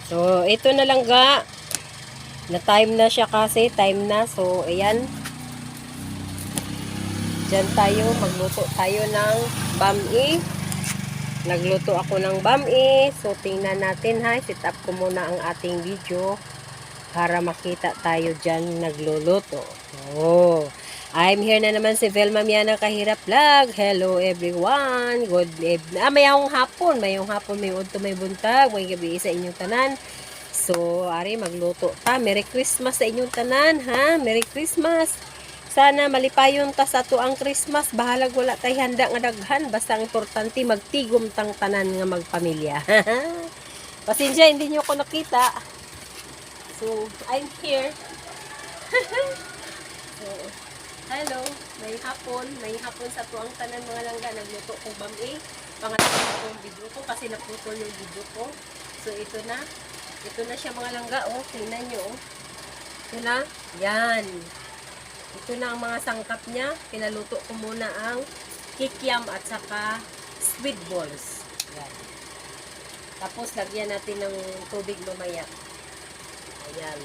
So, ito na lang ga. Na time na siya kasi. Time na. So, ayan. Diyan tayo. Magluto tayo ng bami. Nagluto ako ng bami. So, tingnan natin ha. Set up ko muna ang ating video. Para makita tayo dyan nagluluto. Oh. I'm here na naman si Velma Miana Kahirap Vlog. Hello everyone. Good evening. Mayong hapon. Mayong hapon. May udto may buntag. May gabi sa inyong tanan. So, ari magluto ta. Merry Christmas sa inyong tanan, ha? Merry Christmas. Sana malipayon ta sa tuang Christmas. Bahalag wala tay handa nga daghan. Basta ang importante magtigom tang tanan nga magpamilya. Pasensya, hindi niyo ko nakita. So, I'm here. So, hello. May hapon sa tuang tanan mga langga. Nagluto kong bami. Pangatlo kong video ko kasi naputol yung video ko. So, ito na. Ito na siya mga langga. Oh, tingnan nyo. Oh. Ito na. Yan. Ito na ang mga sangkap niya. Pinaluto ko muna ang kikiam at saka squid balls. Yan. Tapos, lagyan natin ng tubig mamaya. Ayan.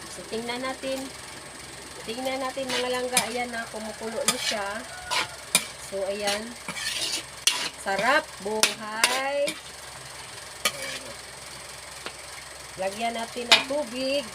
So, tingnan natin. Tingnan natin mga langga. Ayan na, kumukulo na siya. So, ayan. Sarap. Buhay. Lagyan natin ng tubig.